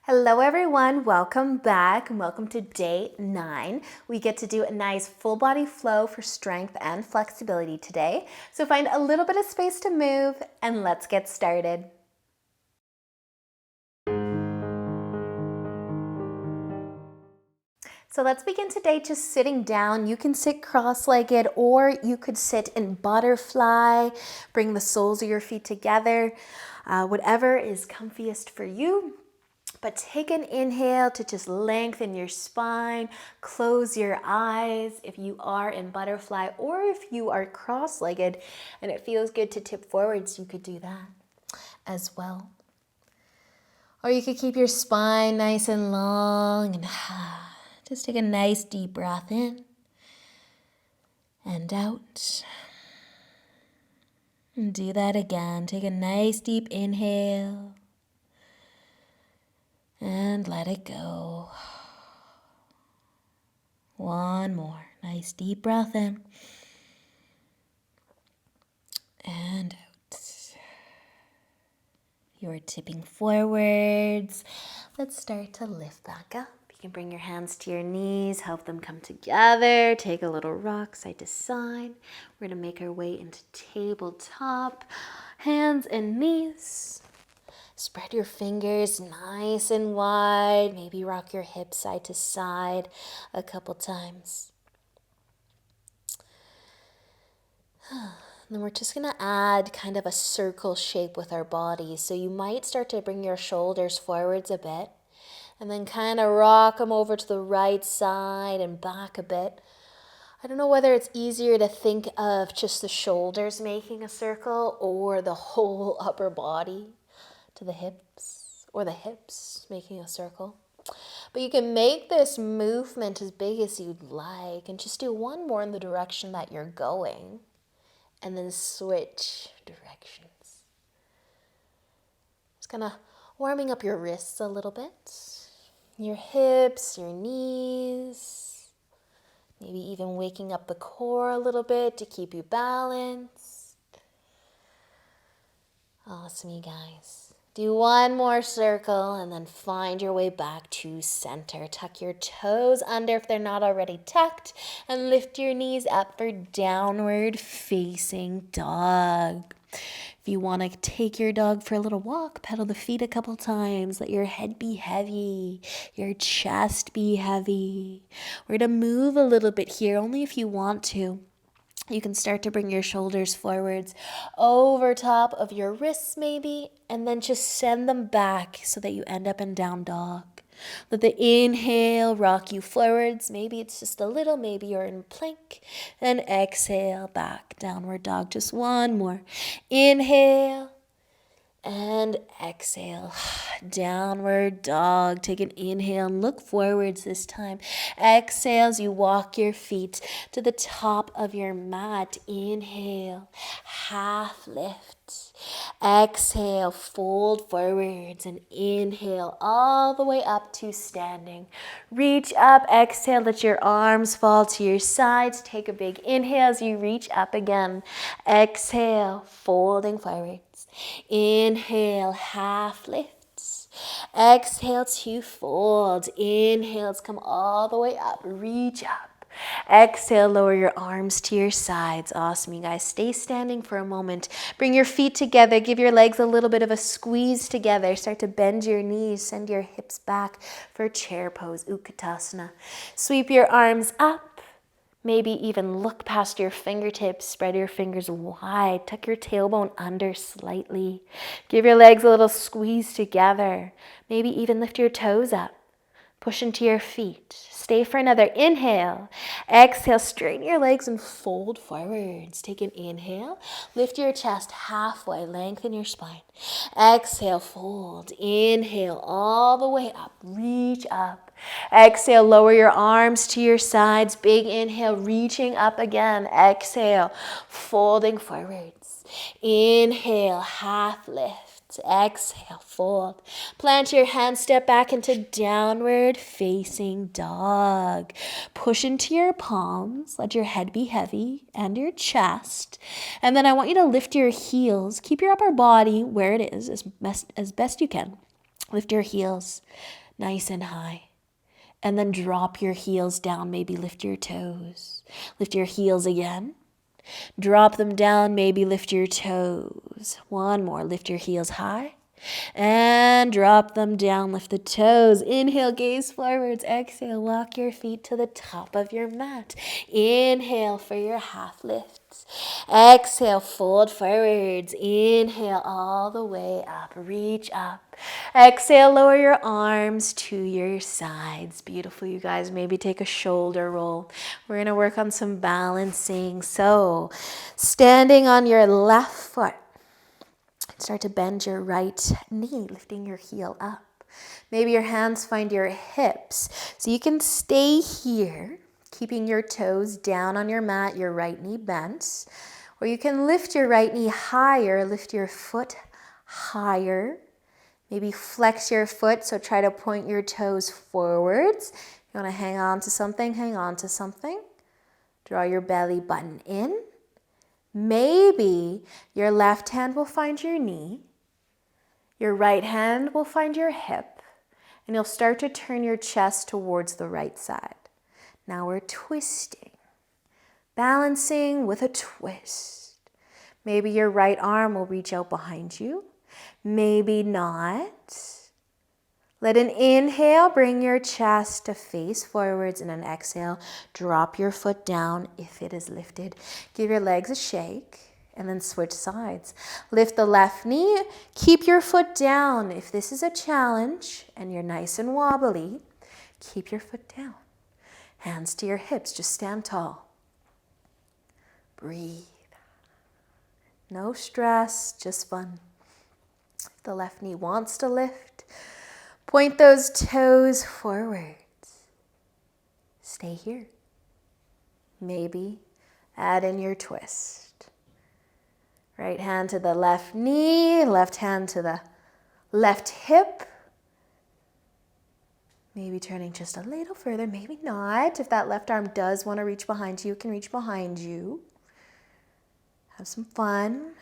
Hello everyone, welcome back and welcome to day 9. We get to do a nice full body flow for strength and flexibility today. So find a little bit of space to move and let's get started. So let's begin today just sitting down. You can sit cross-legged or you could sit in butterfly. Bring the soles of your feet together, whatever is comfiest for you. But take an inhale to just lengthen your spine, close your eyes if you are in butterfly, or if you are cross-legged and it feels good to tip forwards, you could do that as well. Or you could keep your spine nice and long and just take a nice deep breath in and out. And do that again. Take a nice deep inhale. And let it go. One more. Nice deep breath in. And out. You're tipping forwards. Let's start to lift back up. You can bring your hands to your knees, help them come together. Take a little rock side to side. We're going to make our way into tabletop. Hands and knees. Spread your fingers nice and wide. Maybe rock your hips side to side a couple times. And then we're just going to add kind of a circle shape with our bodies. So you might start to bring your shoulders forwards a bit and then kind of rock them over to the right side and back a bit. I don't know whether it's easier to think of just the shoulders making a circle or the whole upper body to the hips, or the hips making a circle. But you can make this movement as big as you'd like and just do one more in the direction that you're going and then switch directions. Just kind of warming up your wrists a little bit, your hips, your knees, maybe even waking up the core a little bit to keep you balanced. Awesome, you guys. Do one more circle and then find your way back to center. Tuck your toes under if they're not already tucked and lift your knees up for downward facing dog. If you want to take your dog for a little walk, pedal the feet a couple times. Let your head be heavy, your chest be heavy. We're going to move a little bit here, only if you want to. You can start to bring your shoulders forwards over top of your wrists maybe, and then just send them back so that you end up in down dog. Let the inhale rock you forwards. Maybe it's just a little, maybe you're in plank. And exhale back, downward dog. Just one more. Inhale. And exhale, downward dog. Take an inhale and look forwards this time. Exhale as you walk your feet to the top of your mat. Inhale, half lift. Exhale, fold forwards and inhale all the way up to standing. Reach up, exhale, let your arms fall to your sides. Take a big inhale as you reach up again. Exhale, folding forwards. Inhale, half lifts. Exhale to fold. Inhales come all the way up. Reach up. Exhale, lower your arms to your sides. Awesome, you guys. Stay standing for a moment. Bring your feet together. Give your legs a little bit of a squeeze together. Start to bend your knees. Send your hips back for chair pose, Utkatasana. Sweep your arms up. Maybe even look past your fingertips, spread your fingers wide, tuck your tailbone under slightly. Give your legs a little squeeze together. Maybe even lift your toes up. Push into your feet. Stay for another inhale. Exhale, straighten your legs and fold forwards. Take an inhale. Lift your chest halfway, lengthen your spine. Exhale, fold. Inhale, all the way up. Reach up. Exhale, lower your arms to your sides. Big inhale, reaching up again. Exhale, folding forwards. Inhale, half lift. Exhale, fold. Plant your hands, step back into downward facing dog. Push into your palms. Let your head be heavy and your chest. And then I want you to lift your heels. Keep your upper body where it is as best you can. Lift your heels nice and high. And then drop your heels down. Maybe lift your toes. Lift your heels again. Drop them down. Maybe lift your toes. One more. Lift your heels high. And drop them down. Lift the toes. Inhale, gaze forwards. Exhale, walk your feet to the top of your mat. Inhale for your half lifts. Exhale, fold forwards. Inhale all the way up. Reach up. Exhale, lower your arms to your sides. Beautiful, you guys. Maybe take a shoulder roll. We're going to work on some balancing. So, standing on your left foot. Start to bend your right knee, lifting your heel up. Maybe your hands find your hips. So you can stay here, keeping your toes down on your mat, your right knee bent. Or you can lift your right knee higher, lift your foot higher. Maybe flex your foot, so try to point your toes forwards. You want to hang on to something, hang on to something. Draw your belly button in. Maybe your left hand will find your knee, your right hand will find your hip, and you'll start to turn your chest towards the right side. Now we're twisting, balancing with a twist. Maybe your right arm will reach out behind you, maybe not. Let an inhale bring your chest to face forwards, and an exhale, drop your foot down if it is lifted. Give your legs a shake and then switch sides. Lift the left knee, keep your foot down. If this is a challenge and you're nice and wobbly, keep your foot down. Hands to your hips, just stand tall. Breathe. No stress, just fun. If the left knee wants to lift, point those toes forwards. Stay here. Maybe add in your twist. Right hand to the left knee, left hand to the left hip. Maybe turning just a little further, maybe not. If that left arm does want to reach behind you, it can reach behind you. Have some fun.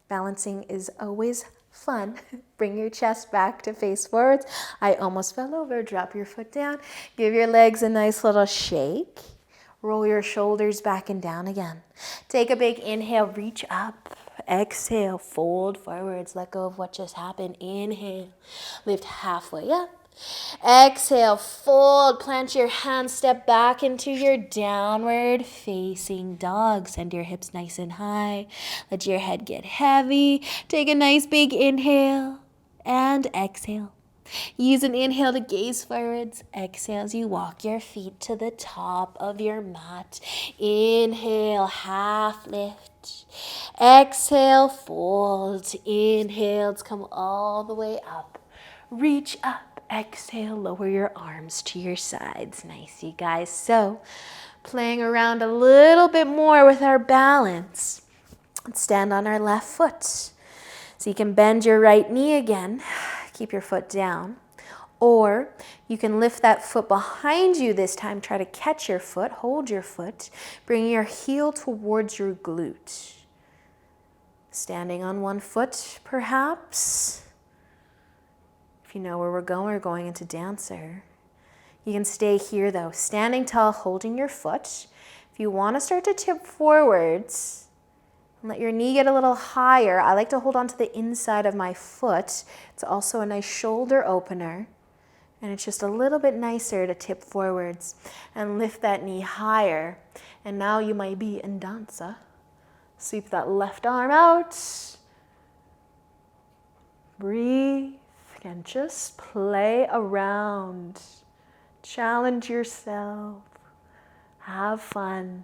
Balancing is always fun. Bring your chest back to face forwards. I almost fell over. Drop your foot down. Give your legs a nice little shake. Roll your shoulders back and down again. Take a big inhale. Reach up. Exhale. Fold forwards. Let go of what just happened. Inhale. Lift halfway up. Exhale, fold, plant your hands, step back into your downward facing dog. Send your hips nice and high. Let your head get heavy. Take a nice big inhale and exhale. Use an inhale to gaze forwards. Exhale as you walk your feet to the top of your mat. Inhale, half lift. Exhale, fold. Inhale to come all the way up. Reach up. Exhale, lower your arms to your sides. Nice, you guys. So, playing around a little bit more with our balance. Let's stand on our left foot. So you can bend your right knee again. Keep your foot down. Or you can lift that foot behind you this time. Try to catch your foot, hold your foot. Bring your heel towards your glute. Standing on one foot, perhaps. If you know where we're going into dancer. You can stay here though, standing tall, holding your foot. If you want to start to tip forwards, and let your knee get a little higher. I like to hold on to the inside of my foot. It's also a nice shoulder opener. And it's just a little bit nicer to tip forwards and lift that knee higher. And now you might be in danza. Sweep that left arm out. Breathe. And just play around. Challenge yourself. Have fun.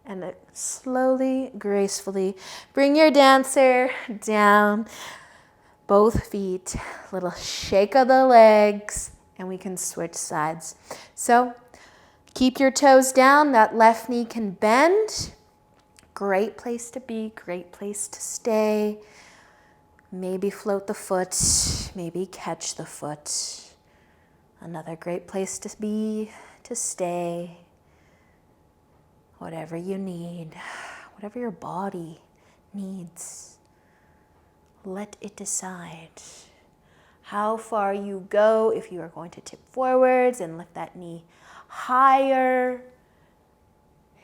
And slowly, gracefully, bring your dancer down. Both feet. Little shake of the legs. And we can switch sides. So, keep your toes down. That left knee can bend. Great place to be. Great place to stay. Maybe float the foot, maybe catch the foot. Another great place to be, to stay. Whatever you need, whatever your body needs, let it decide. how far you go. If you are going to tip forwards and lift that knee higher.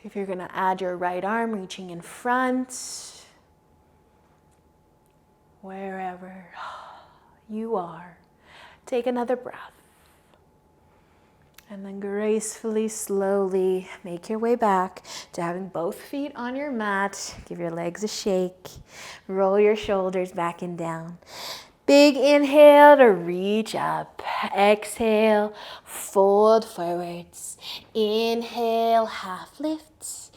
If you're going to add your right arm reaching in front. Wherever you are, take another breath. And then gracefully, slowly make your way back to having both feet on your mat. Give your legs a shake. Roll your shoulders back and down. Big inhale to reach up. Exhale, fold forwards. Inhale, half lifts.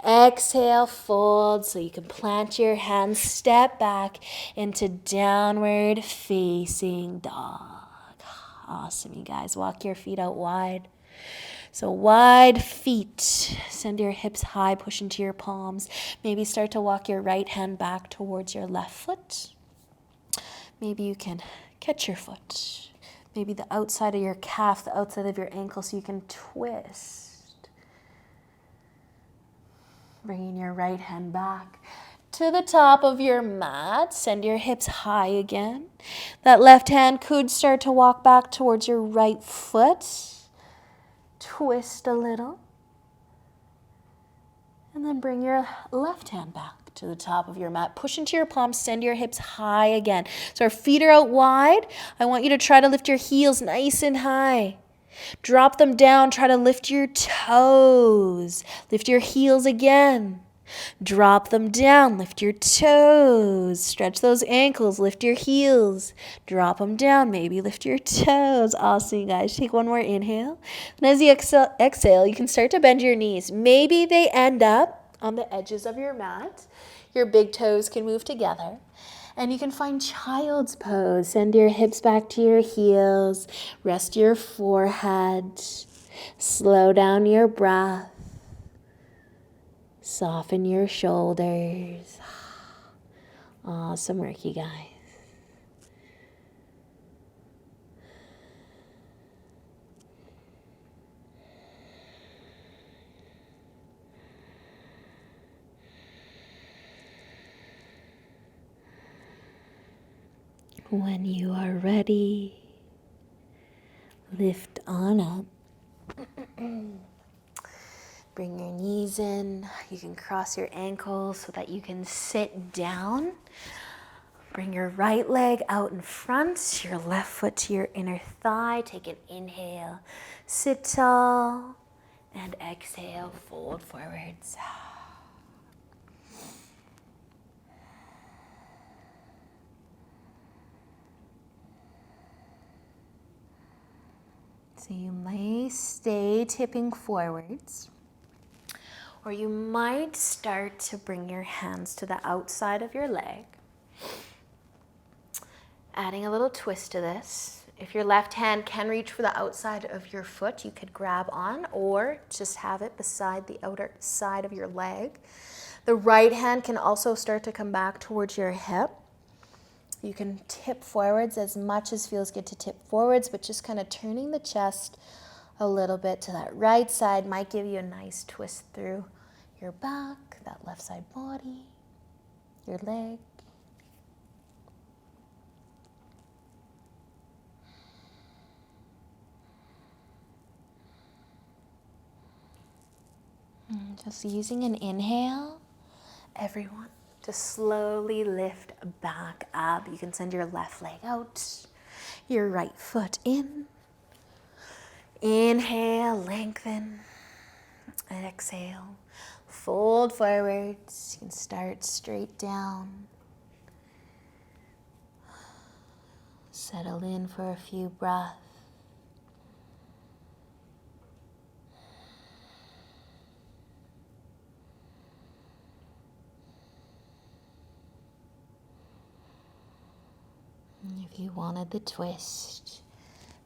Exhale, fold so you can plant your hands, step back into downward facing dog. Awesome, you guys. Walk your feet out wide. So wide feet. Send your hips high, push into your palms. Maybe start to walk your right hand back towards your left foot. Maybe you can catch your foot. Maybe the outside of your calf, the outside of your ankle, so you can twist. Bringing your right hand back to the top of your mat. Send your hips high again. That left hand could start to walk back towards your right foot. Twist a little. And then bring your left hand back to the top of your mat. Push into your palms. Send your hips high again. So our feet are out wide. I want you to try to lift your heels nice and high. Drop them down. Try to lift your toes. Lift your heels again. Drop them down, lift your toes, stretch those ankles, lift your heels, drop them down, maybe lift your toes. Awesome, you guys. Take one more inhale. And as you exhale, you can start to bend your knees. Maybe they end up on the edges of your mat. Your big toes can move together. And you can find child's pose. Send your hips back to your heels. Rest your forehead. Slow down your breath. Soften your shoulders. Awesome work, you guys. When you are ready, lift on up. Bring your knees in. You can cross your ankles so that you can sit down. Bring your right leg out in front, your left foot to your inner thigh. Take an inhale, sit tall, and exhale, fold forwards. So you may stay tipping forwards. Or you might start to bring your hands to the outside of your leg. Adding a little twist to this. If your left hand can reach for the outside of your foot, you could grab on or just have it beside the outer side of your leg. The right hand can also start to come back towards your hip. You can tip forwards as much as feels good to tip forwards, but just kind of turning the chest a little bit to that right side might give you a nice twist through your back, that left side body, your leg. And just using an inhale, everyone, to slowly lift back up. You can send your left leg out, your right foot in. Inhale, lengthen. Exhale, fold forwards. You can start straight down. Settle in for a few breaths. If you wanted the twist,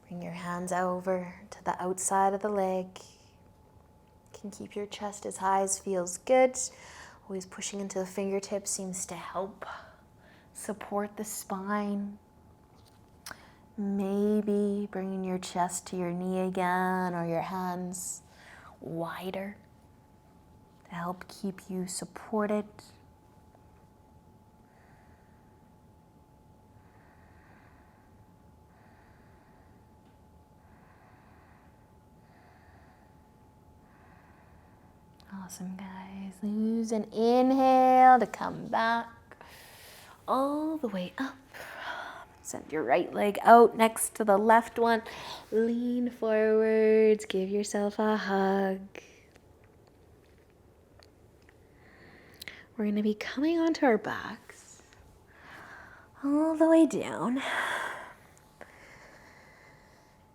bring your hands over to the outside of the leg. You can keep your chest as high as feels good. Always pushing into the fingertips seems to help support the spine. Maybe bringing your chest to your knee again or your hands wider to help keep you supported. Awesome, guys. Use an inhale to come back all the way up. Send your right leg out next to the left one. Lean forwards. Give yourself a hug. We're going to be coming onto our backs all the way down.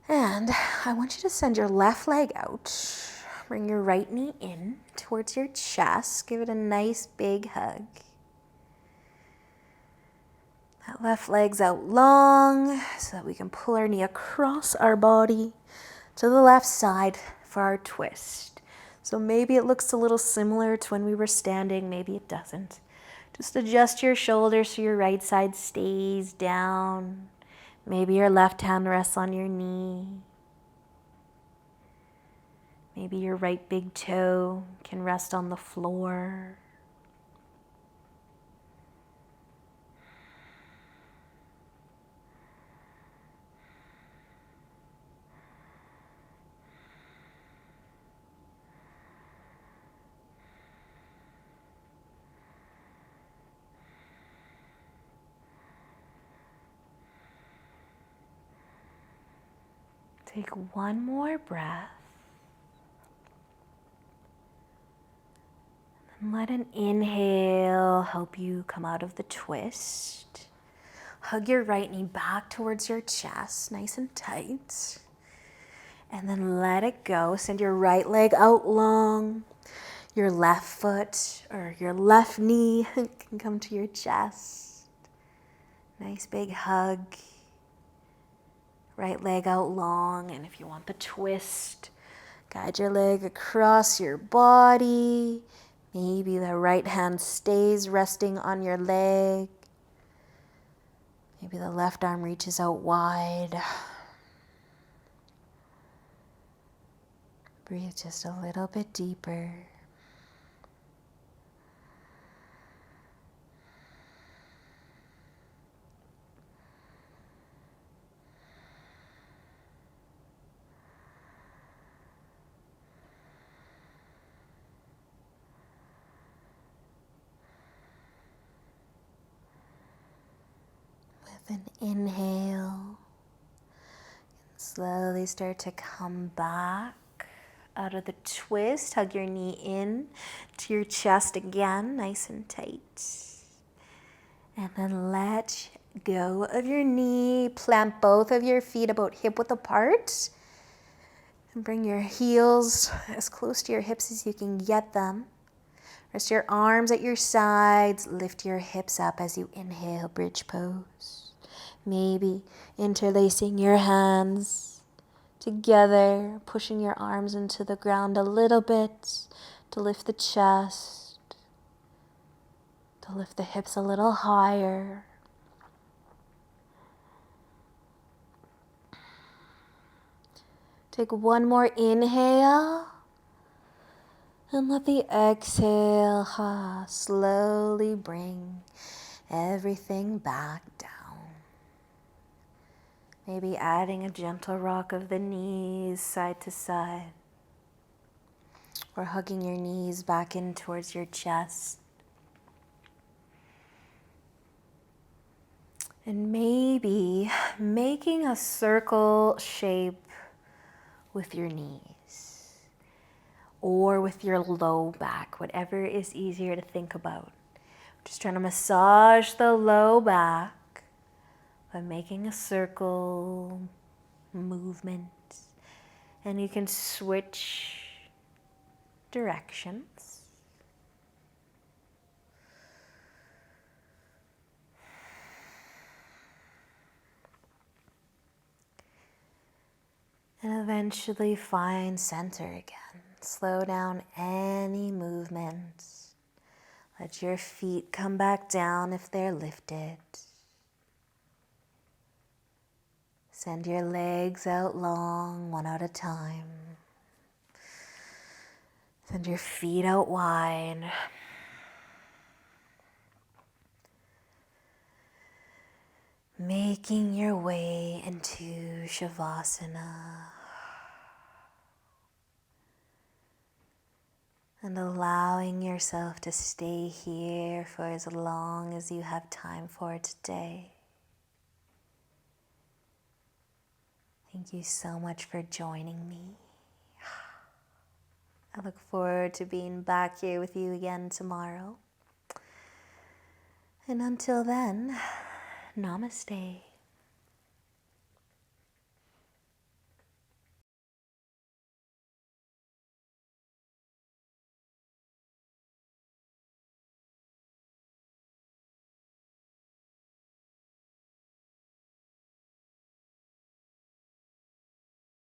And I want you to send your left leg out. Bring your right knee in towards your chest. Give it a nice big hug. That left leg's out long so that we can pull our knee across our body to the left side for our twist. So maybe it looks a little similar to when we were standing, maybe it doesn't. Just adjust your shoulders so your right side stays down. Maybe your left hand rests on your knee. Maybe your right big toe can rest on the floor. Take one more breath. And let an inhale help you come out of the twist. Hug your right knee back towards your chest, nice and tight. And then let it go. Send your right leg out long. Your left foot or your left knee can come to your chest. Nice big hug. Right leg out long. And if you want the twist, guide your leg across your body. Maybe the right hand stays resting on your leg. Maybe the left arm reaches out wide. Breathe just a little bit deeper. With an inhale, slowly start to come back out of the twist. Hug your knee in to your chest again, nice and tight. And then let go of your knee. Plant both of your feet about hip width apart. And bring your heels as close to your hips as you can get them. Rest your arms at your sides. Lift your hips up as you inhale, bridge pose. Maybe interlacing your hands together, pushing your arms into the ground a little bit to lift the chest, to lift the hips a little higher. Take one more inhale and let the exhale slowly bring everything back down. Maybe adding a gentle rock of the knees side to side, or hugging your knees back in towards your chest. And maybe making a circle shape with your knees or with your low back, whatever is easier to think about. Just trying to massage the low back by making a circle movement. And you can switch directions. And eventually find center again. Slow down any movements. Let your feet come back down if they're lifted. Send your legs out long, one at a time. Send your feet out wide. Making your way into Shavasana. and allowing yourself to stay here for as long as you have time for today. Thank you so much for joining me. I look forward to being back here with you again tomorrow. And until then, namaste.